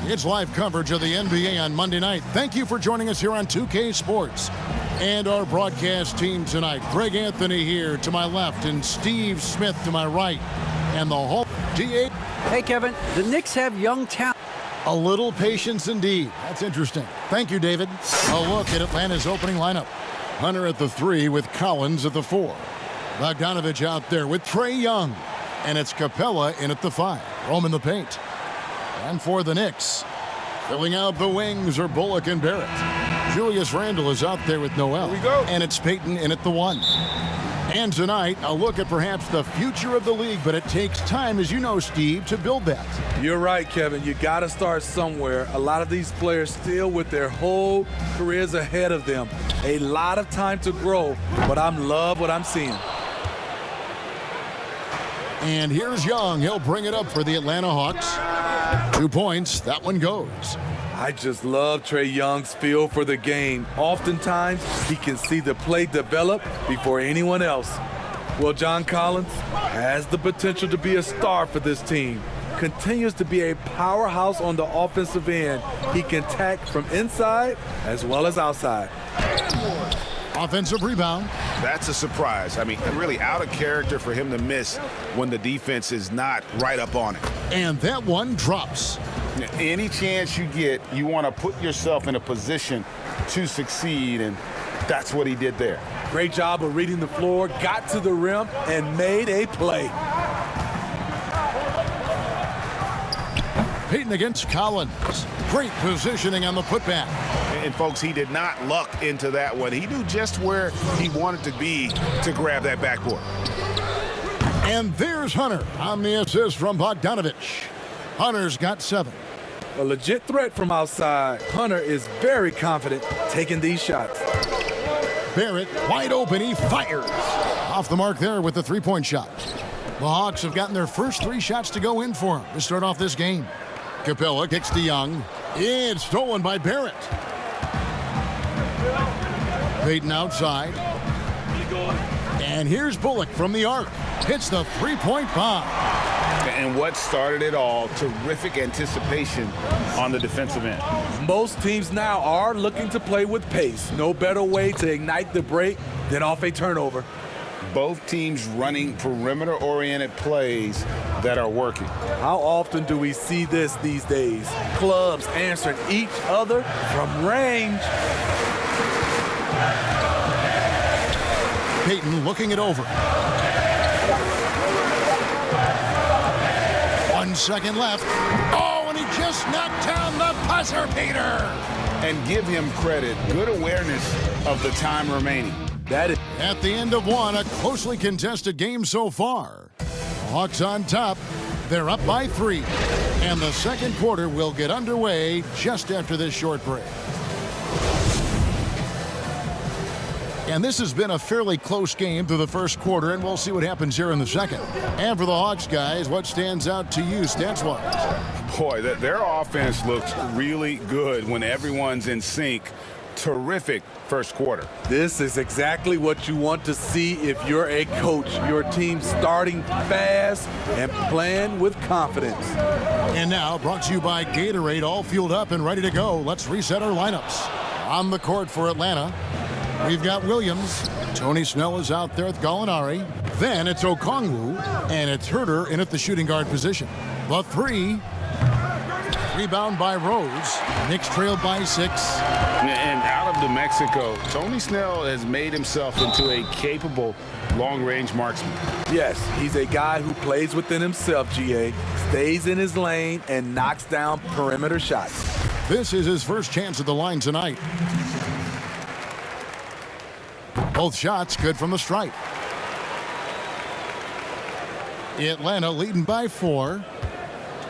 It's live coverage of the NBA on Monday night. Thank you for joining us here on 2K Sports. And our broadcast team tonight. Greg Anthony here to my left and Steve Smith to my right. And the whole DA. Hey, Kevin, the Knicks have young talent. A little patience indeed. That's interesting. Thank you, David. A look at Atlanta's opening lineup. Hunter at the 3 with Collins at the 4. Bogdanovich out there with Trae Young. And it's Capella in at the 5. Roman the paint. And for the Knicks, filling out the wings are Bullock and Barrett. Julius Randle is out there with Noel. Here we go. And it's Payton in at the 1. And tonight, a look at perhaps the future of the league, but it takes time, as you know, Steve, to build that. You're right, Kevin. You got to start somewhere. A lot of these players still with their whole careers ahead of them. A lot of time to grow, but I love what I'm seeing. And here's Young. He'll bring it up for the Atlanta Hawks. 2 points. That one goes. I just love Trae Young's feel for the game. Oftentimes, he can see the play develop before anyone else. Well, John Collins has the potential to be a star for this team. Continues to be a powerhouse on the offensive end. He can attack from inside as well as outside. Offensive rebound. That's a surprise. I mean, really out of character for him to miss when the defense is not right up on it. And that one drops. Any chance you get, you want to put yourself in a position to succeed, and that's what he did there. Great job of reading the floor, got to the rim, and made a play. Payton against Collins. Great positioning on the putback. And folks, he did not luck into that one. He knew just where he wanted to be to grab that backboard. And there's Hunter on the assist from Bogdanovich. Hunter's got 7. A legit threat from outside. Hunter is very confident taking these shots. Barrett wide open. He fires. Off the mark there with the 3-point shot. The Hawks have gotten their first 3 shots to go in for him to start off this game. Capella kicks to Young. It's stolen by Barrett. Payton outside. And here's Bullock from the arc. Hits the 3-point bomb. And what started it all, terrific anticipation on the defensive end. Most teams now are looking to play with pace. No better way to ignite the break than off a turnover. Both teams running perimeter-oriented plays that are working. How often do we see this these days? Clubs answering each other from range. Payton looking it over. 1 second left. Oh, and he just knocked down the buzzer beater. And give him credit. Good awareness of the time remaining. That is at the end of one, a closely contested game so far. Hawks on top. They're up by 3. And the second quarter will get underway just after this short break. And this has been a fairly close game through the first quarter, and we'll see what happens here in the second. And for the Hawks, guys, what stands out to you stats-wise? Boy, their offense looks really good when everyone's in sync. Terrific first quarter. This is exactly what you want to see if you're a coach. Your team starting fast and playing with confidence. And now, brought to you by Gatorade, all fueled up and ready to go. Let's reset our lineups. On the court for Atlanta, we've got Williams. Tony Snell is out there with Gallinari. Then it's Okongwu, and it's Herter in at the shooting guard position. The 3. Rebound by Rose. Knicks trailed by 6. And out of New Mexico, Tony Snell has made himself into a capable long-range marksman. Yes, he's a guy who plays within himself, GA. Stays in his lane and knocks down perimeter shots. This is his first chance at the line tonight. Both shots good from the stripe. Atlanta leading by 4.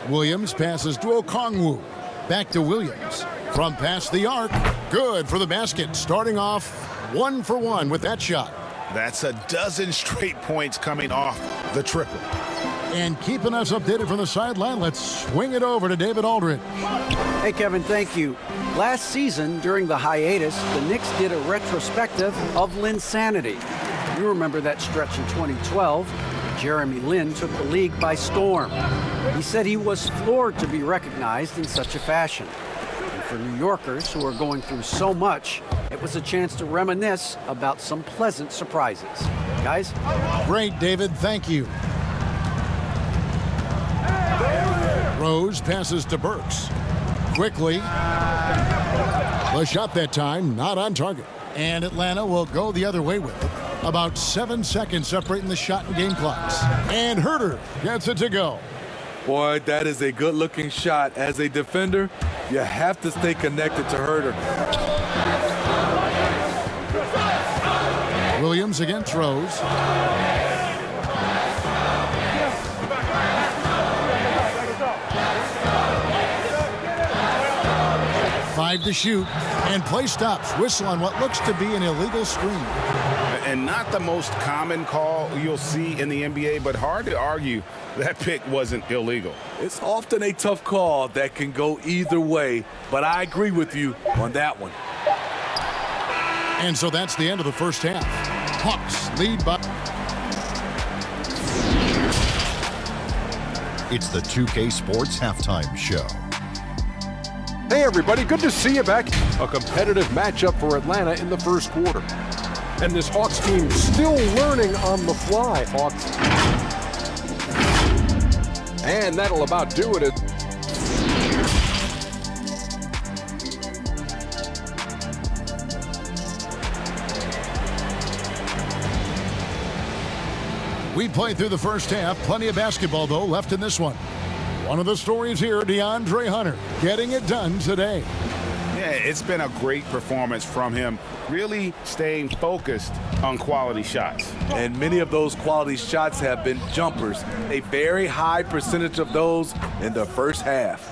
Williams passes to Okongwu. Back to Williams. From past the arc. Good for the basket. Starting off 1 for 1 with that shot. That's a dozen straight points coming off the triple. And keeping us updated from the sideline, let's swing it over to David Aldridge. Hey, Kevin, thank you. Last season, during the hiatus, the Knicks did a retrospective of Linsanity. You remember that stretch in 2012. Jeremy Lin took the league by storm. He said he was floored to be recognized in such a fashion. And for New Yorkers who are going through so much, it was a chance to reminisce about some pleasant surprises. Guys? Great, David. Thank you. Rose passes to Burks. Quickly. The shot that time, not on target. And Atlanta will go the other way with it. About 7 seconds separating the shot and game clocks. And Herter gets it to go. Boy, that is a good-looking shot. As a defender, you have to stay connected to Herter. Williams against Rose. Five to shoot, and play stops. Whistle on what looks to be an illegal screen. And not the most common call you'll see in the NBA, but hard to argue that pick wasn't illegal. It's often a tough call that can go either way, but I agree with you on that one. And so that's the end of the first half. Hawks lead by... It's the 2K Sports Halftime Show. Hey everybody, good to see you back. A competitive matchup for Atlanta in the first quarter. And this Hawks team still learning on the fly, Hawks. And that'll about do it. We played through the first half. Plenty of basketball, though, left in this one. One of the stories here, DeAndre Hunter, getting it done today. Yeah, it's been a great performance from him, really staying focused on quality shots. And many of those quality shots have been jumpers. A very high percentage of those in the first half.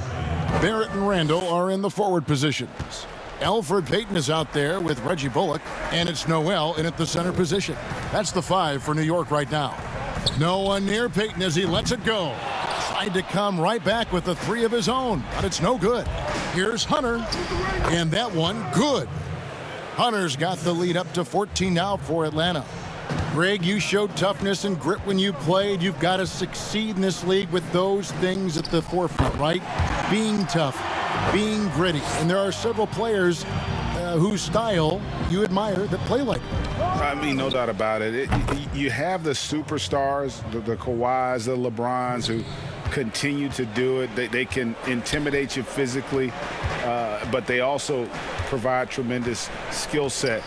Barrett and Randall are in the forward positions. Elfrid Payton is out there with Reggie Bullock, and it's Noel in at the center position. That's the 5 for New York right now. No one near Payton as he lets it go. Tried to come right back with the 3 of his own, but it's no good. Here's Hunter, and that one good. Hunter's got the lead up to 14 now for Atlanta. Greg, you showed toughness and grit when you played. You've got to succeed in this league with those things at the forefront, right? Being tough, being gritty. And there are several players whose style you admire that play like that. I mean, no doubt about it. You have the superstars, the Kawhis, the LeBrons, who continue to do it. They can intimidate you physically, but they also provide tremendous skill set.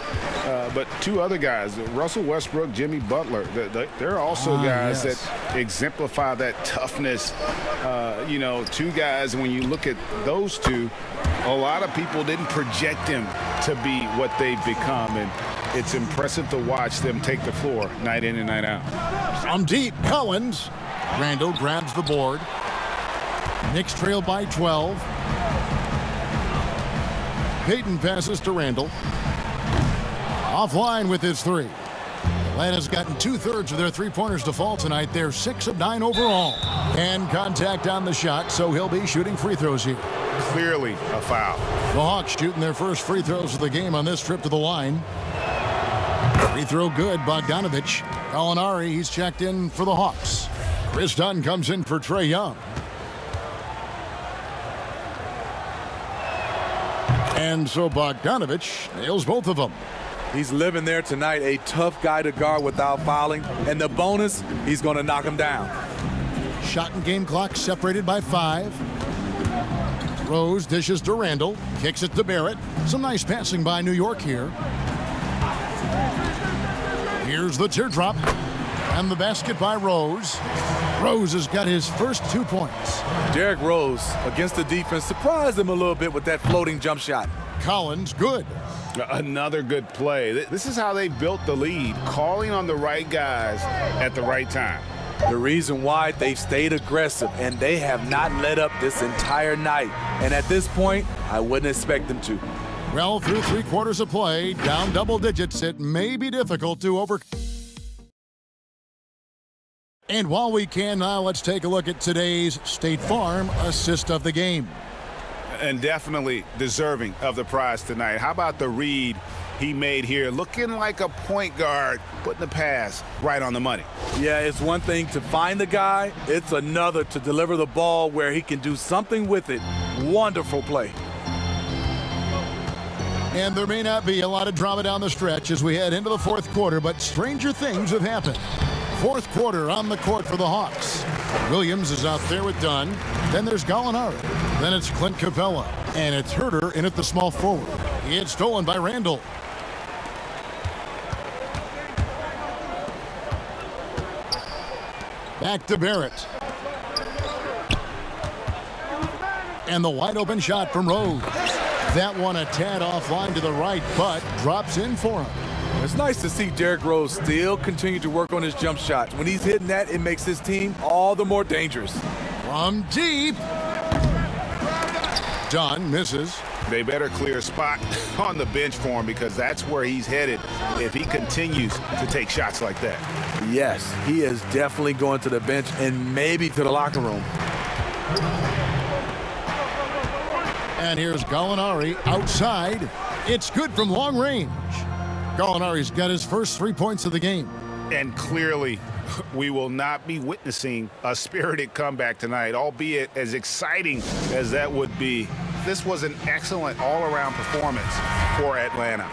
But 2 other guys, Russell Westbrook, Jimmy Butler, they're also guys that exemplify that toughness. 2 guys, when you look at those 2, a lot of people didn't project them to be what they've become, and it's impressive to watch them take the floor night in and night out. From deep, Collins. Randall grabs the board. Knicks trail by 12. Payton passes to Randall. Offline with his 3. Atlanta's gotten 2/3 of their 3-pointers to fall tonight. They're 6 of 9 overall. And contact on the shot, so he'll be shooting free throws here. Clearly a foul. The Hawks shooting their first free throws of the game on this trip to the line. Free throw good, Bogdanovich. Gallinari, he's checked in for the Hawks. Chris Dunn comes in for Trae Young. And so Bogdanovich nails both of them. He's living there tonight, a tough guy to guard without fouling. And the bonus, he's going to knock him down. Shot and game clock separated by 5. Rose dishes to Randall, kicks it to Barrett. Some nice passing by New York here. Here's the teardrop. And the basket by Rose. Rose has got his first 2 points. Derrick Rose, against the defense, surprised him a little bit with that floating jump shot. Collins, good. Another good play. This is how they built the lead, calling on the right guys at the right time. The reason why they've stayed aggressive, and they have not let up this entire night. And at this point, I wouldn't expect them to. Well, through 3 quarters of play, down double digits, it may be difficult to overcome. And while we can now, let's take a look at today's State Farm assist of the game. And definitely deserving of the prize tonight. How about the read he made here, looking like a point guard, putting the pass right on the money. Yeah, it's one thing to find the guy. It's another to deliver the ball where he can do something with it. Wonderful play. And there may not be a lot of drama down the stretch as we head into the fourth quarter, but stranger things have happened. Fourth quarter on the court for the Hawks. Williams is out there with Dunn. Then there's Gallinari. Then it's Clint Capella. And it's Herter in at the small forward. It's stolen by Randall. Back to Barrett. And the wide open shot from Rose. That one a tad offline to the right, but drops in for him. It's nice to see Derrick Rose still continue to work on his jump shot. When he's hitting that, it makes his team all the more dangerous. From deep. Dunn misses. They better clear a spot on the bench for him because that's where he's headed if he continues to take shots like that. Yes, he is definitely going to the bench and maybe to the locker room. And here's Gallinari outside. It's good from long range. Gallinari's got his first 3 points of the game. And clearly, we will not be witnessing a spirited comeback tonight, albeit as exciting as that would be. This was an excellent all-around performance for Atlanta.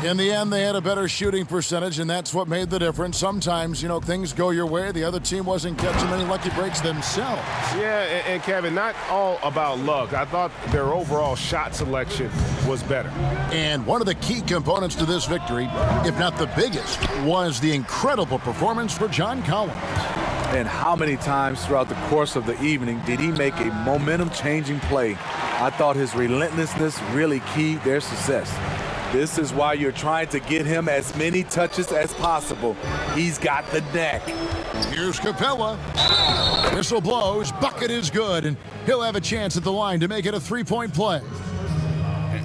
In the end, they had a better shooting percentage, and that's what made the difference. Sometimes, things go your way. The other team wasn't catching many lucky breaks themselves. Yeah, and Kevin, not all about luck. I thought their overall shot selection was better. And one of the key components to this victory, if not the biggest, was the incredible performance for John Collins. And how many times throughout the course of the evening did he make a momentum-changing play? I thought his relentlessness really keyed their success. This is why you're trying to get him as many touches as possible. He's got the knack. Here's Capella. Whistle blows, bucket is good, and he'll have a chance at the line to make it a three-point play.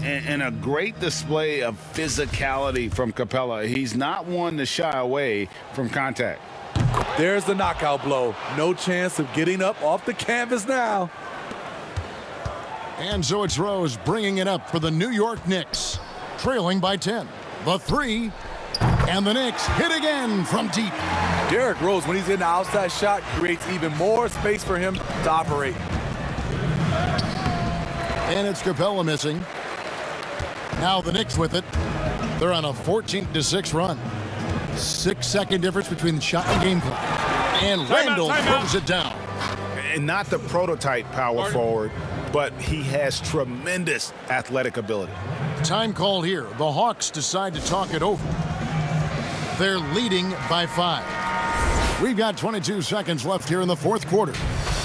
And a great display of physicality from Capella. He's not one to shy away from contact. There's the knockout blow. No chance of getting up off the canvas now. And so it's Rose bringing it up for the New York Knicks, trailing by 10. The three, and the Knicks hit again from deep. Derrick Rose, when he's in the outside shot, creates even more space for him to operate. And it's Capella missing. Now the Knicks with it. They're on a 14-6 run. 6-second difference between the shot and game clock. And Randall throws it down. And not the prototype power forward, but he has tremendous athletic ability. Time called here. The Hawks decide to talk it over. They're leading by 5. We've got 22 seconds left here in the fourth quarter.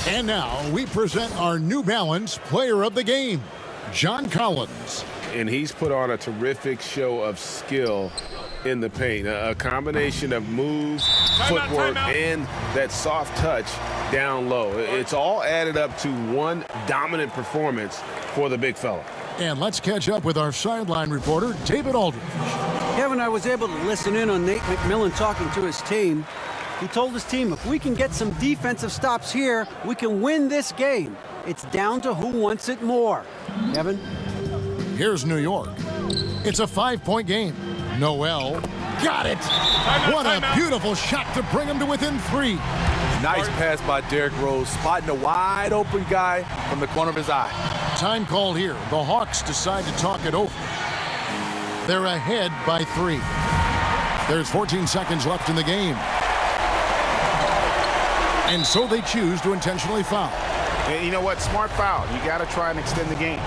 And now we present our New Balance Player of the Game, John Collins. And he's put on a terrific show of skill in the paint. A combination of moves, footwork, and that soft touch down low. It's all added up to one dominant performance for the big fella. And let's catch up with our sideline reporter, David Aldridge. Kevin, I was able to listen in on Nate McMillan talking to his team. He told his team, if we can get some defensive stops here, we can win this game. It's down to who wants it more. Kevin? Here's New York. It's a 5-point game. Noel got it. What a beautiful shot to bring him to within 3. Nice pass by Derrick Rose, spotting a wide open guy from the corner of his eye. Time called here. The Hawks decide to talk it over. They're ahead by 3. There's 14 seconds left in the game. And so they choose to intentionally foul. And you know what? Smart foul. You got to try and extend the game.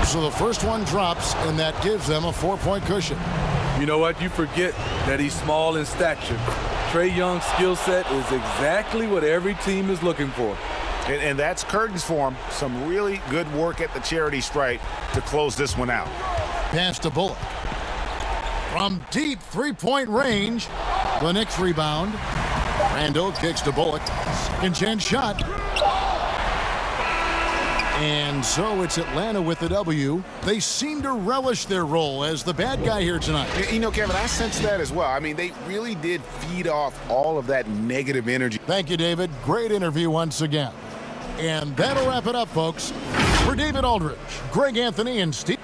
So the first one drops, and that gives them a 4-point cushion. You know what? You forget that he's small in stature. Trae Young's skill set is exactly what every team is looking for. And that's curtains for him. Some really good work at the charity stripe to close this one out. Pass to Bullock. From deep 3-point range, the Knicks rebound. Randall kicks to Bullock. Second chance shot. And so it's Atlanta with the W. They seem to relish their role as the bad guy here tonight. You know, Kevin, I sense that as well. I mean, they really did feed off all of that negative energy. Thank you, David. Great interview once again. And that'll wrap it up, folks. For David Aldridge, Greg Anthony, and Steve